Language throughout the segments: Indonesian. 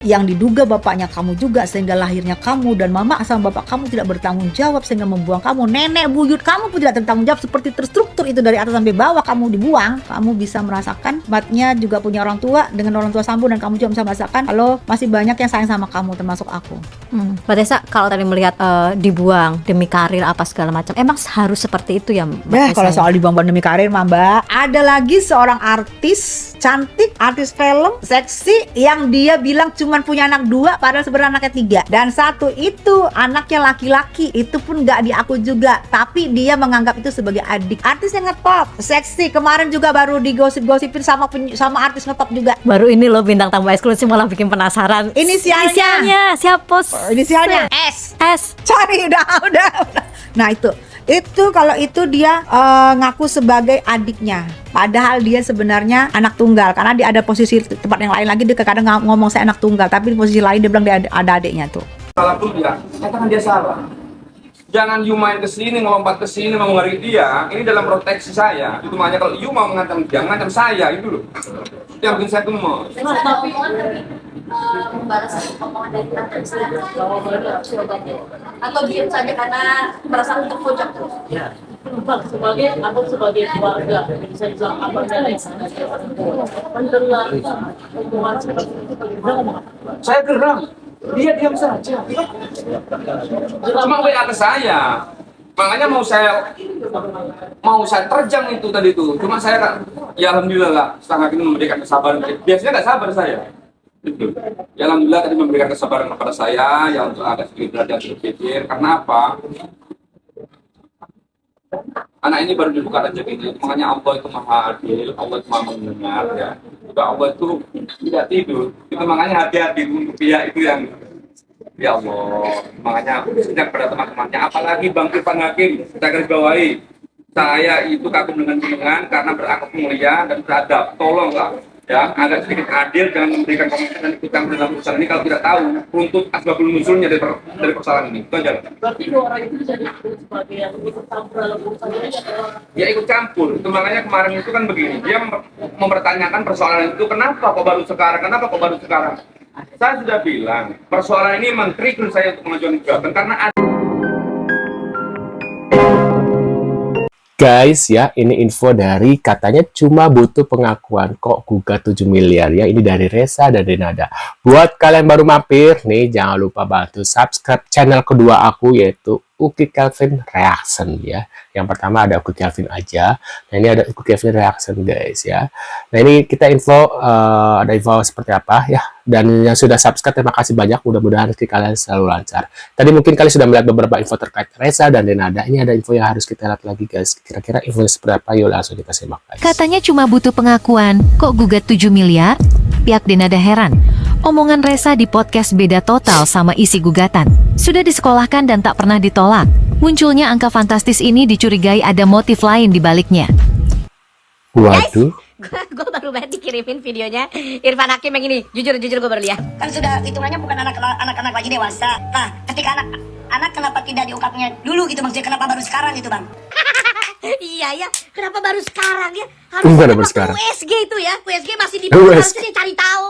yang diduga bapaknya kamu juga, sehingga lahirnya kamu dan mama sama bapak kamu tidak bertanggung jawab sehingga membuang kamu. Nenek buyut kamu pun tidak bertanggung jawab, seperti terstruktur itu dari atas sampai bawah kamu dibuang. Kamu bisa merasakan matnya juga punya orang tua, dengan orang tua sambung, dan kamu juga bisa merasakan kalau masih banyak yang sayang sama kamu termasuk aku. Mbak Tessa, kalau tadi melihat dibuang demi karir apa segala macam, emang harus seperti itu ya Mbak Tessa? Kalau soal dibuang demi karir mah Mbak, ada lagi seorang artis cantik, artis film, seksi, yang dia bilang cuman punya anak 2 padahal sebenarnya anaknya 3, dan satu itu anaknya laki-laki, itu pun gak diaku juga, tapi dia menganggap itu sebagai adik. Artis yang ngetop, seksi, kemarin juga baru digosip-gosipin sama artis ngetop juga. Baru ini loh bintang tamu eksklusif, malah bikin penasaran. Inisialnya siapa? Inisialnya S. Cari udah. Nah itu kalau itu dia ngaku sebagai adiknya, padahal dia sebenarnya anak tunggal, karena dia ada posisi tempat yang lain lagi, dia kadang ngomong saya anak tunggal, tapi di posisi lain dia bilang dia ada adiknya tuh. Salah pun dia, katakan dia salah. Jangan you main kesini, ngelompat kesini, mau ngari dia. Ini dalam proteksi saya. Itu makanya kalau you mau mengancam dia, mengancam saya itu loh. Yang bikin saya gemes. Membalas omongan dari tante atau diam saja karena merasa untuk pojok terus. Ya, sebagai keluarga bisa bilang abang dan mendengar hubungan seperti itu Saya geram, dia diam saja. Cuma WA ke saya, makanya mau saya terjang itu tadi itu. Cuma saya kan, ya alhamdulillah lah, setengah ini memberikan kesabaran. Biasanya nggak sabar saya. Gitu. Ya alhamdulillah tadi memberikan kesabaran kepada saya, yang untuk agak sedikit belajar berpikir. Karena apa? Anak ini baru dibuka rezekinya, makanya Allah itu maha adil, Allah itu maha mendengar ya. Juga Allah itu tidak tidur. Itu makanya hati-hati untuk dia itu yang ya Allah. Makanya sejak pada teman-temannya, apalagi Bang Irfan Hakim, kita garis bawahi. Saya itu kagum dengan jenengan karena berakhlak mulia dan beradab. Tolonglah ya, agak sedikit adil, jangan memberikan komentar dan ikut campur dalam urusan ini kalau tidak tahu runtut asbabul nuzulnya dari persoalan ini. Itu aja. berarti 2 orang itu bisa disebut sebagai yang ikut campur dalam urusan ini atau Ya ikut campur. Itu makanya kemarin itu kan begini, dia mempertanyakan persoalan itu, kenapa kok baru sekarang? Saya sudah bilang, persoalan ini men-trigger saya untuk mengajukan gugatan karena ada. Guys ya, ini info dari katanya cuma butuh pengakuan kok gugat 7 miliar ya. Ini dari Reza dan Denada. Buat kalian baru mampir nih, jangan lupa bantu subscribe channel kedua aku, yaitu Uki Kelvin Reaction ya. Yang pertama ada Uki Kelvin aja. Nah ini ada Uki Kelvin Reaction guys ya. Nah ini kita ada info seperti apa ya. Dan yang sudah subscribe terima kasih banyak. Mudah-mudahan rezeki kalian selalu lancar. Tadi mungkin kalian sudah melihat beberapa info terkait Reza dan Denada. Ini ada info yang harus kita lihat lagi guys. Kira-kira info seperti apa? Yuk langsung kita simak guys. Katanya cuma butuh pengakuan, kok gugat 7 miliar? Pihak Denada heran. Omongan Reza di podcast beda total sama isi gugatan. Sudah disekolahkan dan tak pernah ditolak. Munculnya angka fantastis ini dicurigai ada motif lain di baliknya. Waduh. Gue baru banget dikirimin videonya Irfan Hakim yang ini. Jujur gue baru lihat. Kan sudah hitungannya bukan anak-anak lagi dewasa. Nah, ketika anak kenapa tidak diungkapnya dulu gitu, maksudnya kenapa baru sekarang gitu bang? Iya ya, kenapa baru sekarang ya? Gimana Harusnya baru waktu sekarang? USG itu ya, USG masih di bawah, harusnya dia cari tahu.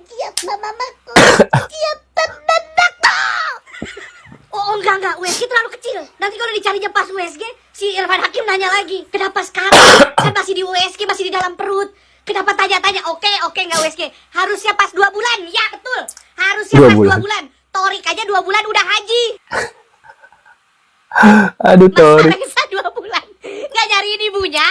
Dia mamaku, dia bapakku. Oh enggak, USG terlalu kecil. Nanti kalau dicarinya pas USG, si Irfan Hakim nanya lagi, kenapa sekarang? Kan masih di USG, masih di dalam perut. Kenapa tanya-tanya? Oke, enggak USG. Harusnya pas 2 bulan, ya betul. Harusnya pas 2 bulan. Torik aja 2 bulan udah haji. Aduh Tori. Masa 2 bulan nggak nyariin ibunya.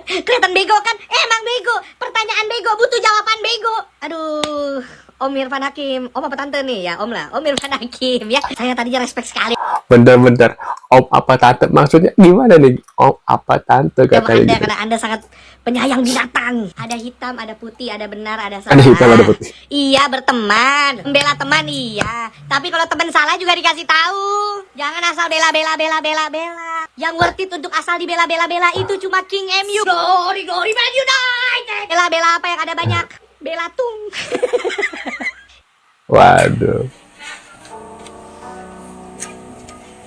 Kelihatan bego kan? Emang bego. Pertanyaan bego, butuh jawaban bego. Aduh, Om Irfan Hakim, Om apa tante nih ya? Om lah, Om Irfan Hakim ya. Saya tadinya respect sekali. Bentar. Om apa tante maksudnya gimana nih? Om apa tante katanya? Karena Anda sangat penyayang binatang. Ada hitam, ada putih, ada benar, ada salah. Ada hitam, ada putih. Iya, berteman. Membela teman iya. Tapi kalau teman salah juga dikasih tahu. Jangan asal bela. Yang worth it untuk asal dibela itu cuma King MU. Glory Man United. Bela apa yang ada banyak? Belatung. Waduh.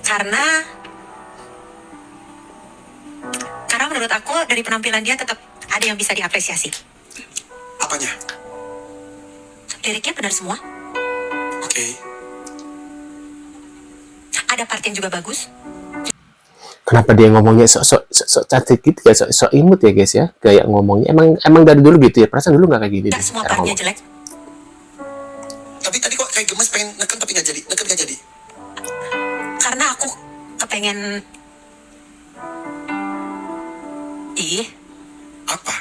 Karena menurut aku dari penampilan dia tetap ada yang bisa diapresiasi. Apanya? Liriknya benar semua. Oke. Ada part yang juga bagus. Kenapa dia ngomongnya sok cantik gitu ya, sok imut ya guys ya, kayak ngomongnya emang dari dulu gitu ya, perasaan dulu nggak kayak gini Gak deh, semua cara partnya ngomong. jelek. Tapi tadi kok kayak gemes pengen neken tapi nggak jadi. Neken nggak jadi. Karena aku kepengen... Apa?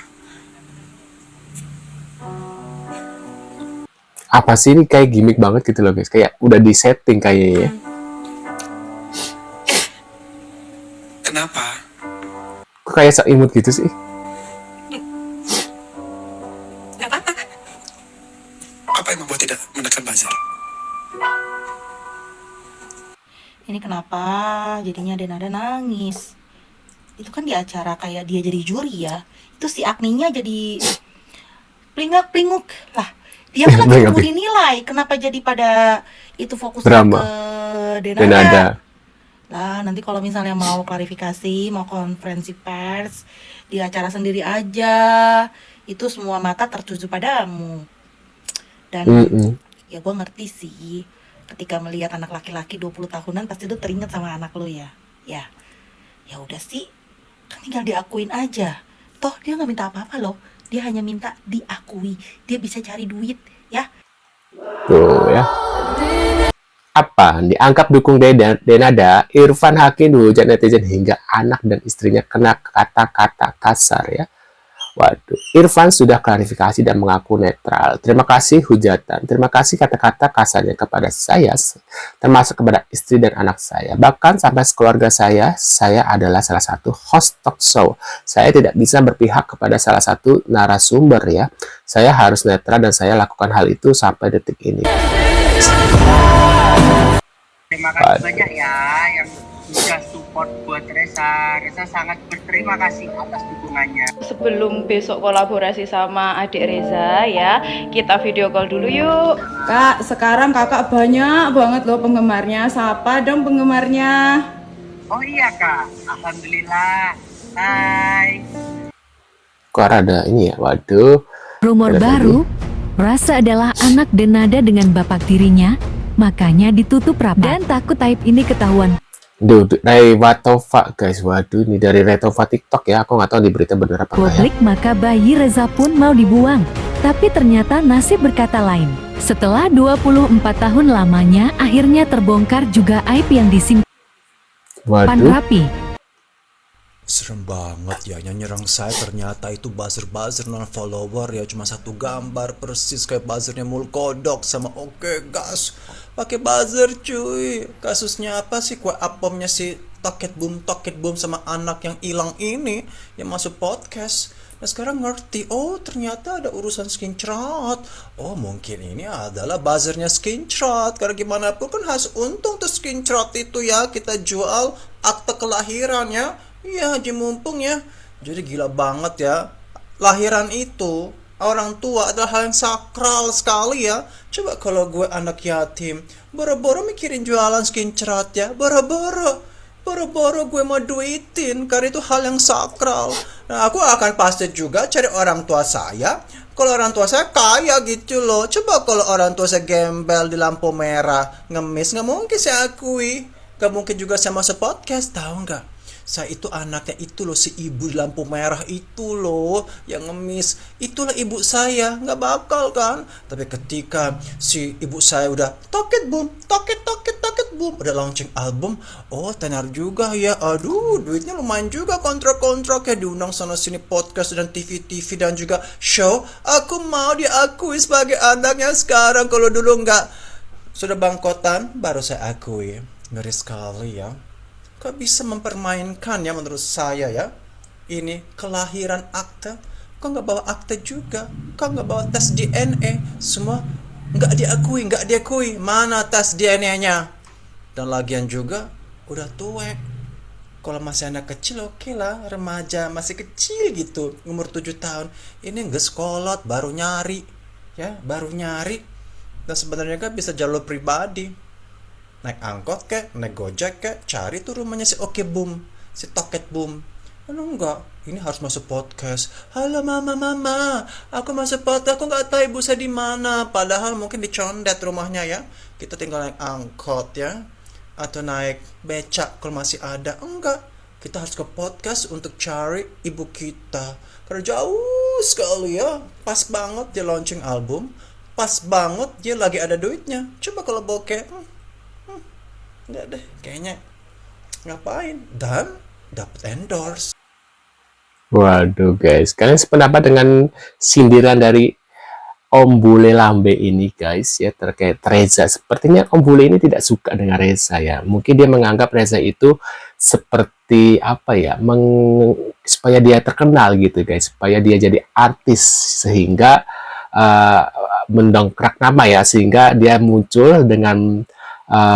Apa sih ini, kayak gimmick banget gitu loh guys, kayak udah di setting kayaknya ya. Kenapa? Kok kayak sok imut gitu sih? Gak apa-apa. Apa yang membuat tidak menekan buzzer? Ini kenapa jadinya Denada nangis? Itu kan di acara kayak dia jadi juri ya. Itu si Agninya jadi plingak-plinguk lah. Dia kan lagi nunggu dinilai. Kenapa jadi pada itu fokusnya Drama. ke Denada. Denada? Lah nanti kalau misalnya mau klarifikasi, mau konferensi pers di acara sendiri aja, itu semua mata tertuju padamu. Dan ya gue ngerti sih, ketika melihat anak laki-laki 20 tahunan pasti lu teringat sama anak lu ya. Ya udah sih, kan tinggal diakuin aja. Toh dia nggak minta apa-apa loh, dia hanya minta diakui. Dia bisa cari duit ya. Tuh ya. Apa? Dianggap dukung Denada, Irfan Hakim dihujat netizen hingga anak dan istrinya kena kata-kata kasar ya. Waduh, Irfan sudah klarifikasi dan mengaku netral. Terima kasih hujatan, terima kasih kata-kata kasarnya kepada saya, termasuk kepada istri dan anak saya. Bahkan sampai keluarga saya adalah salah satu host talk show. Saya tidak bisa berpihak kepada salah satu narasumber ya. Saya harus netral dan saya lakukan hal itu sampai detik ini. Terima kasih banyak ya yang sudah support buat Reza. Reza sangat berterima kasih atas dukungannya. Sebelum besok kolaborasi sama adik Reza ya, kita video call dulu yuk. Kak, sekarang kakak banyak banget loh penggemarnya. Sapa dong penggemarnya. Oh iya kak, alhamdulillah. Hai. Kok ada ini ya, waduh. Rumor baru, Rasa adalah anak Denada dengan bapak tirinya, makanya ditutup rapat. Dan takut aib ini ketahuan. Duh, Retova guys, waduh ini dari Retova TikTok ya, aku nggak tahu di berita bener apa enggak ya. Publik, maka bayi Reza pun mau dibuang. Tapi ternyata nasib berkata lain. Setelah 24 tahun lamanya, akhirnya terbongkar juga aib yang disimpan rapi. Serem banget ya, yang nyerang saya ternyata itu buzzer non follower ya, cuma satu gambar persis kayak buzzernya Mulkodok sama Oke Gas pakai buzzer cuy. Kasusnya apa sih, kue apomnya si Toket Boom sama anak yang hilang ini yang masuk podcast. Nah sekarang ngerti, oh ternyata ada urusan screenshot. Oh mungkin ini adalah buzzernya screenshot, karena gimana pun kan harus untung tuh screenshot itu ya, kita jual akte kelahiran ya. Iya, Haji Mumpung ya. Jadi gila banget ya. Lahiran itu, orang tua adalah hal yang sakral sekali ya. Coba kalau gue anak yatim, boro-boro mikirin jualan screenshot ya. Boro-boro gue mau duitin, karena itu hal yang sakral. Nah, aku akan pasti juga cari orang tua saya. Kalau orang tua saya kaya gitu loh. Coba kalau orang tua saya gembel di lampu merah, ngemis, nggak mungkin saya akui. Nggak mungkin juga saya masuk podcast, tahu nggak? Saya itu anaknya itu loh, si ibu di lampu merah itu loh yang ngemis. Itulah ibu saya, nggak bakal kan. Tapi ketika si ibu saya udah toket boom, udah launching album, oh tenar juga ya. Aduh, duitnya lumayan juga, kontrak-kontraknya diundang sana sini podcast dan TV dan juga show. Aku mau diakui sebagai anaknya sekarang. Kalau dulu nggak, sudah bangkotan, baru saya akui. Ngeri sekali ya. Kok bisa mempermainkan ya menurut saya ya. Ini kelahiran akte, kok nggak bawa akte juga, kok nggak bawa tes DNA, semua nggak diakui. Mana tes DNA-nya? Dan lagian juga udah tuwek. Kalau masih anak kecil oke lah, remaja masih kecil gitu, umur 7 tahun. Ini nggak sekolot, baru nyari. Dan sebenarnya kan bisa jalur pribadi. Naik angkot kek, naik gojek kek, cari tuh rumahnya si Oke Boom, si Toket Boom. Enggak, ini harus masuk podcast. Halo mama, aku masuk podcast, aku nggak tahu ibu saya di mana. Padahal mungkin di Condet rumahnya ya. Kita tinggal naik angkot ya, atau naik becak kalau masih ada. Enggak, kita harus ke podcast untuk cari ibu kita. Karena jauh sekali ya. Pas banget dia launching album, pas banget dia lagi ada duitnya. Coba kalau bokeh, enggak deh, kayaknya ngapain. Dan dapat endorse. Waduh guys, kalian sependapat dengan sindiran dari Om Bule Lambe ini guys ya terkait Reza. Sepertinya Om Bule ini tidak suka dengan Reza ya. Mungkin dia menganggap Reza itu seperti apa ya, supaya dia terkenal gitu guys, supaya dia jadi artis sehingga mendongkrak nama ya, sehingga dia muncul dengan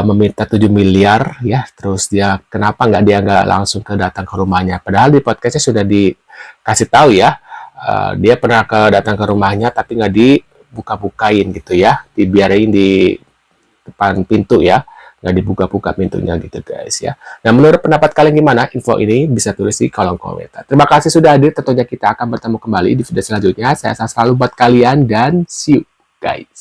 meminta 7 miliar ya, terus dia kenapa dia nggak langsung datang ke rumahnya, padahal di podcastnya sudah dikasih tahu ya, dia pernah datang ke rumahnya tapi nggak dibuka-bukain gitu ya, dibiarin di depan pintu ya, nggak dibuka-buka pintunya gitu guys ya. Nah menurut pendapat kalian gimana? Info ini bisa tulis di kolom komentar. Terima kasih sudah hadir, tentunya kita akan bertemu kembali di video selanjutnya. Saya selalu buat kalian dan see you guys.